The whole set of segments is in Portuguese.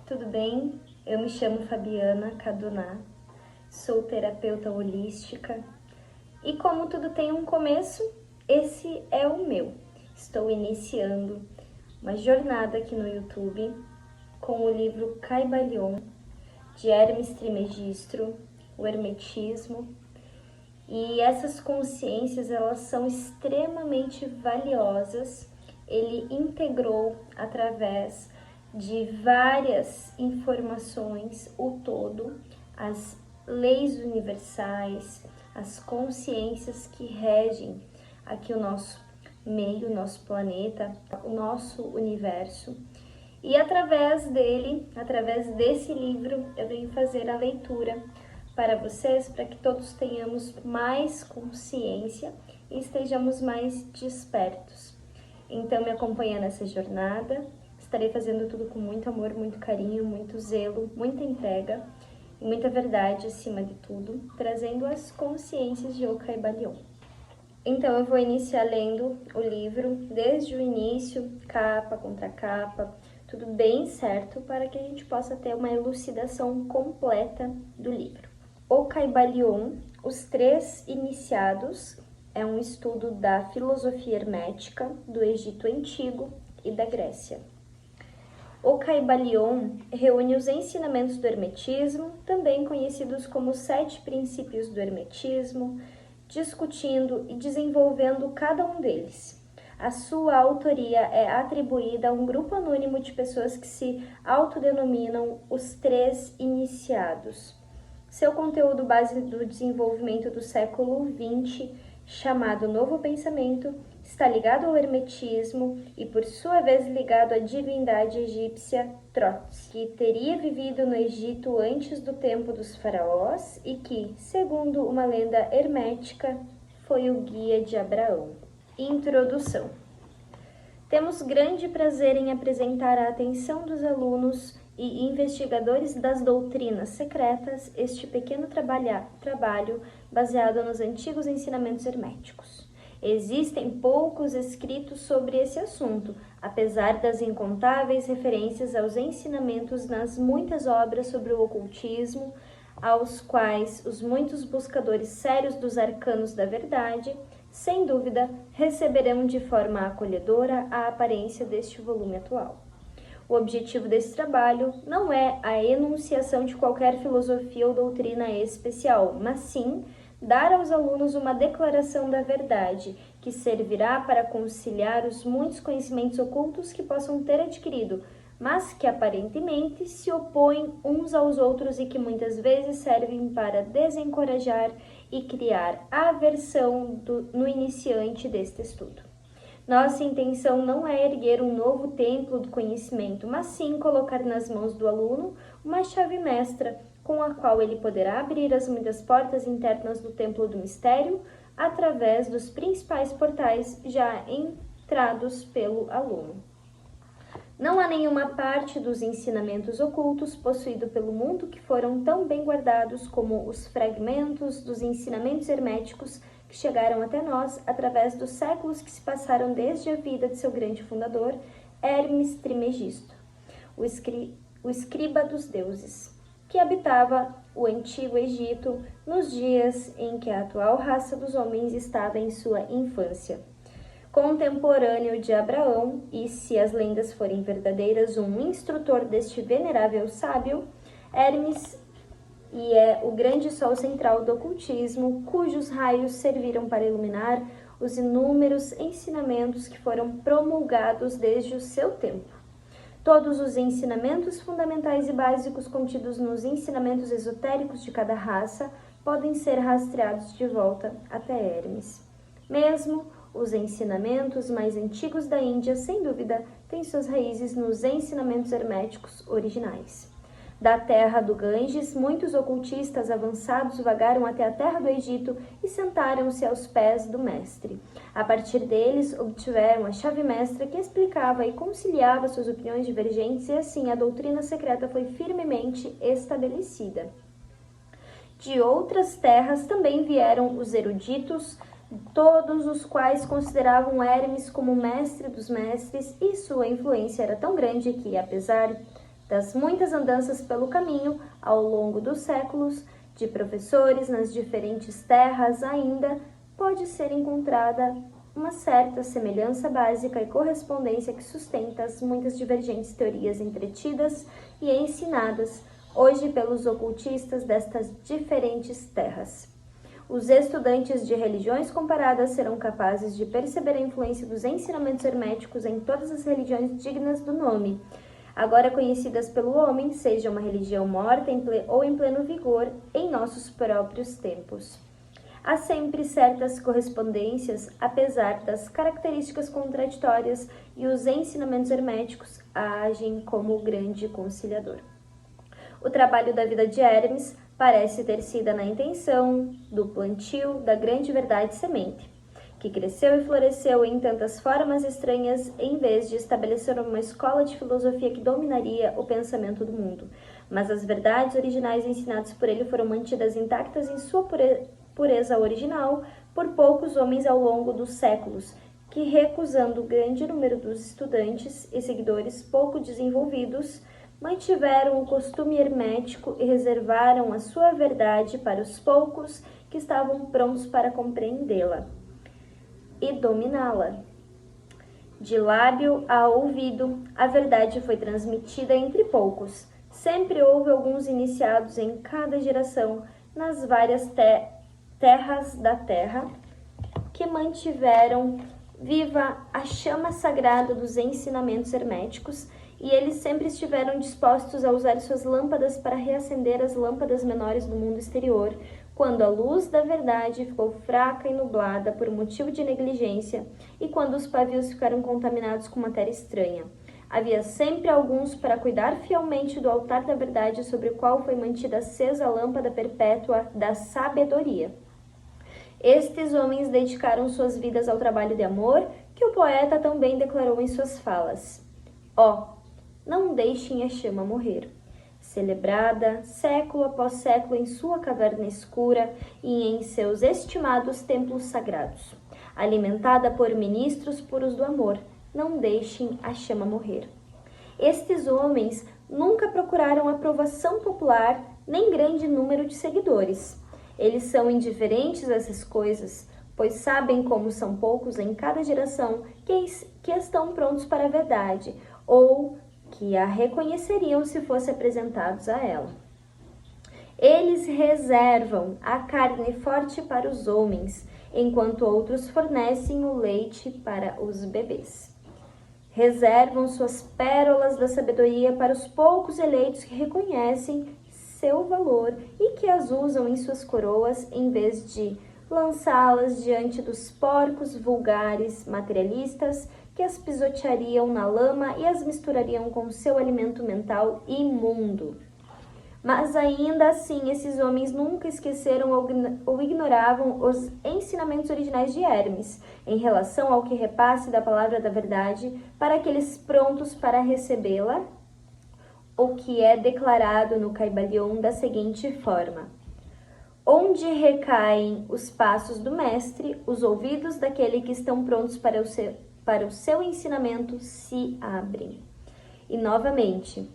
tudo bem? Eu me chamo Fabiana Caduná, sou terapeuta holística e como tudo tem um começo, esse é o meu. Estou iniciando uma jornada aqui no YouTube com o livro Caibalion, de Hermes Trismegisto, o Hermetismo. E essas consciências, elas são extremamente valiosas. Ele integrou através de várias informações o todo, as leis universais, as consciências que regem aqui o nosso meio, o nosso planeta, o nosso universo. E através dele, através desse livro, eu venho fazer a leitura para vocês, para que todos tenhamos mais consciência e estejamos mais despertos. Então, me acompanha nessa jornada. Estarei fazendo tudo com muito amor, muito carinho, muito zelo, muita entrega e muita verdade acima de tudo, trazendo as consciências de Caibalion. Então, eu vou iniciar lendo o livro desde o início, capa contra capa, tudo bem certo, para que a gente possa ter uma elucidação completa do livro. O Caibalion, os três iniciados, é um estudo da filosofia hermética do Egito Antigo e da Grécia. O Caibalion reúne os ensinamentos do hermetismo, também conhecidos como 7 princípios do hermetismo, discutindo e desenvolvendo cada um deles. A sua autoria é atribuída a um grupo anônimo de pessoas que se autodenominam os três iniciados. Seu conteúdo base do desenvolvimento do século XX, chamado Novo Pensamento, está ligado ao hermetismo e, por sua vez, ligado à divindade egípcia Trots, que teria vivido no Egito antes do tempo dos faraós e que, segundo uma lenda hermética, foi o guia de Abraão. Introdução. Temos grande prazer em apresentar à atenção dos alunos e investigadores das doutrinas secretas este pequeno trabalho baseado nos antigos ensinamentos herméticos. Existem poucos escritos sobre esse assunto, apesar das incontáveis referências aos ensinamentos nas muitas obras sobre o ocultismo, aos quais os muitos buscadores sérios dos arcanos da verdade, sem dúvida, receberão de forma acolhedora a aparência deste volume atual. O objetivo desse trabalho não é a enunciação de qualquer filosofia ou doutrina especial, mas sim dar aos alunos uma declaração da verdade, que servirá para conciliar os muitos conhecimentos ocultos que possam ter adquirido, mas que aparentemente se opõem uns aos outros e que muitas vezes servem para desencorajar e criar aversão no iniciante deste estudo. Nossa intenção não é erguer um novo templo do conhecimento, mas sim colocar nas mãos do aluno uma chave mestra, com a qual ele poderá abrir as muitas portas internas do templo do mistério, através dos principais portais já entrados pelo aluno. Não há nenhuma parte dos ensinamentos ocultos possuído pelo mundo que foram tão bem guardados como os fragmentos dos ensinamentos herméticos que chegaram até nós através dos séculos que se passaram desde a vida de seu grande fundador, Hermes Trismegisto, o escriba dos deuses, que habitava o antigo Egito nos dias em que a atual raça dos homens estava em sua infância. Contemporâneo de Abraão e, se as lendas forem verdadeiras, um instrutor deste venerável sábio, Hermes e é o grande sol central do ocultismo, cujos raios serviram para iluminar os inúmeros ensinamentos que foram promulgados desde o seu tempo. Todos os ensinamentos fundamentais e básicos contidos nos ensinamentos esotéricos de cada raça podem ser rastreados de volta até Hermes. Mesmo os ensinamentos mais antigos da Índia, sem dúvida, têm suas raízes nos ensinamentos herméticos originais. Da terra do Ganges, muitos ocultistas avançados vagaram até a terra do Egito e sentaram-se aos pés do mestre. A partir deles, obtiveram a chave mestra que explicava e conciliava suas opiniões divergentes e assim a doutrina secreta foi firmemente estabelecida. De outras terras também vieram os eruditos, todos os quais consideravam Hermes como mestre dos mestres, e sua influência era tão grande que, apesar Das muitas andanças pelo caminho, ao longo dos séculos, de professores nas diferentes terras, ainda pode ser encontrada uma certa semelhança básica e correspondência que sustenta as muitas divergentes teorias entretidas e ensinadas hoje pelos ocultistas destas diferentes terras. Os estudantes de religiões comparadas serão capazes de perceber a influência dos ensinamentos herméticos em todas as religiões dignas do nome, agora conhecidas pelo homem, seja uma religião morta ou em pleno vigor em nossos próprios tempos. Há sempre certas correspondências, apesar das características contraditórias, e os ensinamentos herméticos agem como o grande conciliador. O trabalho da vida de Hermes parece ter sido na intenção do plantio da grande verdade semente, que cresceu e floresceu em tantas formas estranhas em vez de estabelecer uma escola de filosofia que dominaria o pensamento do mundo. Mas as verdades originais ensinadas por ele foram mantidas intactas em sua pureza original por poucos homens ao longo dos séculos, que, recusando o grande número dos estudantes e seguidores pouco desenvolvidos, mantiveram o costume hermético e reservaram a sua verdade para os poucos que estavam prontos para compreendê-la e dominá-la. De lábio a ouvido, a verdade foi transmitida entre poucos. Sempre houve alguns iniciados em cada geração nas várias terras da terra que mantiveram viva a chama sagrada dos ensinamentos herméticos, e eles sempre estiveram dispostos a usar suas lâmpadas para reacender as lâmpadas menores do mundo exterior, quando a luz da verdade ficou fraca e nublada por motivo de negligência e quando os pavios ficaram contaminados com matéria estranha. Havia sempre alguns para cuidar fielmente do altar da verdade sobre o qual foi mantida acesa a lâmpada perpétua da sabedoria. Estes homens dedicaram suas vidas ao trabalho de amor, que o poeta também declarou em suas falas. Não deixem a chama morrer. Celebrada século após século em sua caverna escura e em seus estimados templos sagrados. Alimentada por ministros puros do amor, não deixem a chama morrer. Estes homens nunca procuraram aprovação popular nem grande número de seguidores. Eles são indiferentes a essas coisas, pois sabem como são poucos em cada geração que estão prontos para a verdade, ou que a reconheceriam se fossem apresentados a ela. Eles reservam a carne forte para os homens, enquanto outros fornecem o leite para os bebês. Reservam suas pérolas da sabedoria para os poucos eleitos que reconhecem seu valor e que as usam em suas coroas em vez de lançá-las diante dos porcos vulgares materialistas que as pisoteariam na lama e as misturariam com seu alimento mental imundo. Mas ainda assim, esses homens nunca esqueceram ou ignoravam os ensinamentos originais de Hermes em relação ao que repasse da palavra da verdade para aqueles prontos para recebê-la, o que é declarado no Caibalion da seguinte forma: onde recaem os passos do mestre, os ouvidos daquele que estão prontos para o seu ensinamento se abrem. E novamente,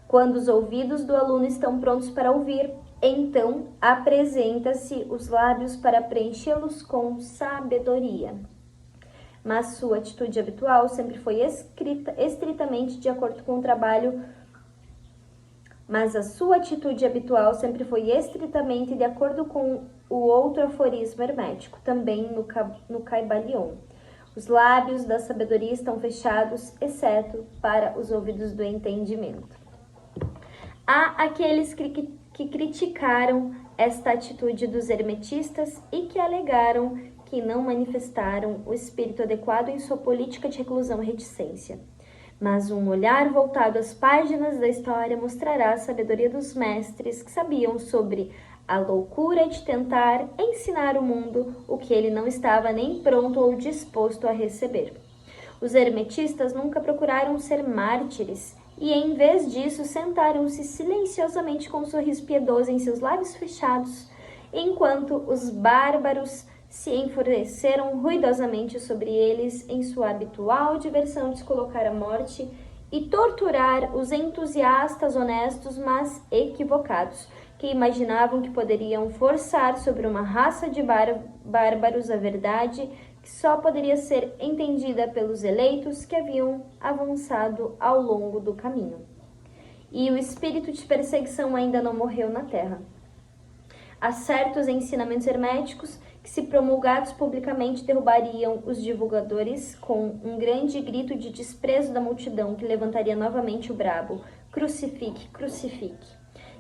quando os ouvidos do aluno estão prontos para ouvir, então apresenta-se os lábios para preenchê-los com sabedoria. Mas sua atitude habitual sempre foi estritamente de acordo com o trabalho Mas a sua atitude habitual sempre foi estritamente de acordo com o outro aforismo hermético, também no Caibalion. Os lábios da sabedoria estão fechados, exceto para os ouvidos do entendimento. Há aqueles que criticaram esta atitude dos hermetistas e que alegaram que não manifestaram o espírito adequado em sua política de reclusão e reticência. Mas um olhar voltado às páginas da história mostrará a sabedoria dos mestres que sabiam sobre a loucura de tentar ensinar o mundo o que ele não estava nem pronto ou disposto a receber. Os hermetistas nunca procuraram ser mártires e, em vez disso, sentaram-se silenciosamente com um sorriso piedoso em seus lábios fechados, enquanto os bárbaros se enfureceram ruidosamente sobre eles em sua habitual diversão de colocar a morte e torturar os entusiastas honestos, mas equivocados, que imaginavam que poderiam forçar sobre uma raça de bárbaros a verdade que só poderia ser entendida pelos eleitos que haviam avançado ao longo do caminho. E o espírito de perseguição ainda não morreu na terra. Há certos ensinamentos herméticos que, se promulgados publicamente, derrubariam os divulgadores com um grande grito de desprezo da multidão que levantaria novamente o brabo: crucifique, crucifique.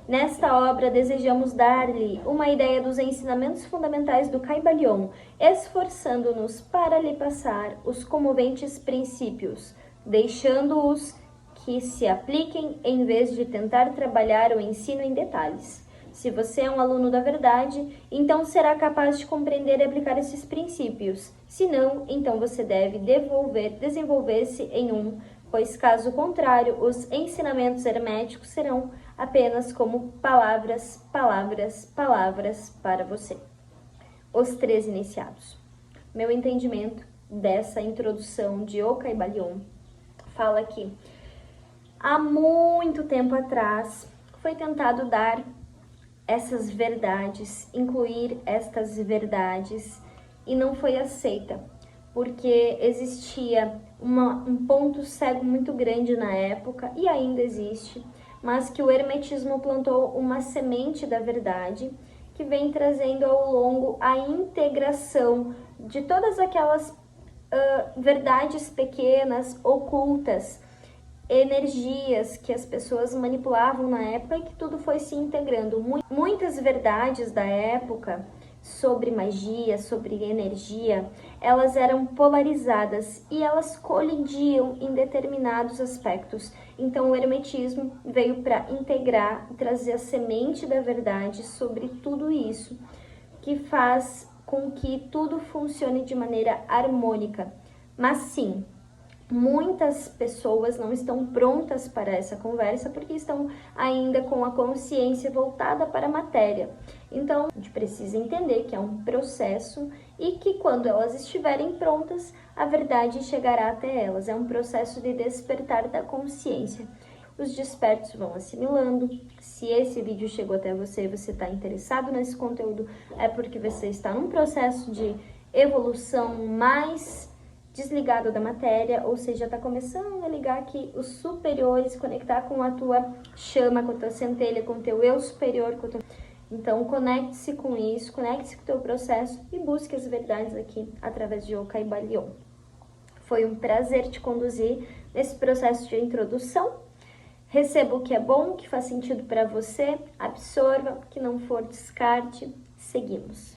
Nesta obra, desejamos dar-lhe uma ideia dos ensinamentos fundamentais do Kybalion, esforçando-nos para lhe passar os comoventes princípios, deixando-os que se apliquem em vez de tentar trabalhar o ensino em detalhes. Se você é um aluno da verdade, então será capaz de compreender e aplicar esses princípios. Se não, então você deve desenvolver-se em um, pois caso contrário, os ensinamentos herméticos serão apenas como palavras, palavras, palavras para você. Os 3 iniciados. Meu entendimento dessa introdução de O Kybalion fala que há muito tempo atrás foi tentado dar essas verdades, incluir estas verdades, e não foi aceita, porque existia um ponto cego muito grande na época, e ainda existe, mas que o hermetismo plantou uma semente da verdade, que vem trazendo ao longo a integração de todas aquelas verdades pequenas, ocultas, energias que as pessoas manipulavam na época, e que tudo foi se integrando. Muitas verdades da época sobre magia, sobre energia, elas eram polarizadas e elas colidiam em determinados aspectos. Então o hermetismo veio para integrar e trazer a semente da verdade sobre tudo isso, que faz com que tudo funcione de maneira harmônica. Mas sim, muitas pessoas não estão prontas para essa conversa porque estão ainda com a consciência voltada para a matéria. Então, a gente precisa entender que é um processo e que quando elas estiverem prontas, a verdade chegará até elas. É um processo de despertar da consciência. Os despertos vão assimilando. Se esse vídeo chegou até você e você está interessado nesse conteúdo, é porque você está num processo de evolução mais desligado da matéria, ou seja, está começando a ligar aqui os superiores, conectar com a tua chama, com a tua centelha, com o teu eu superior. Então, conecte-se com isso, conecte-se com o teu processo e busque as verdades aqui através de O Kybalion. Foi um prazer te conduzir nesse processo de introdução. Receba o que é bom, o que faz sentido para você, absorva, o que não for, descarte. Seguimos.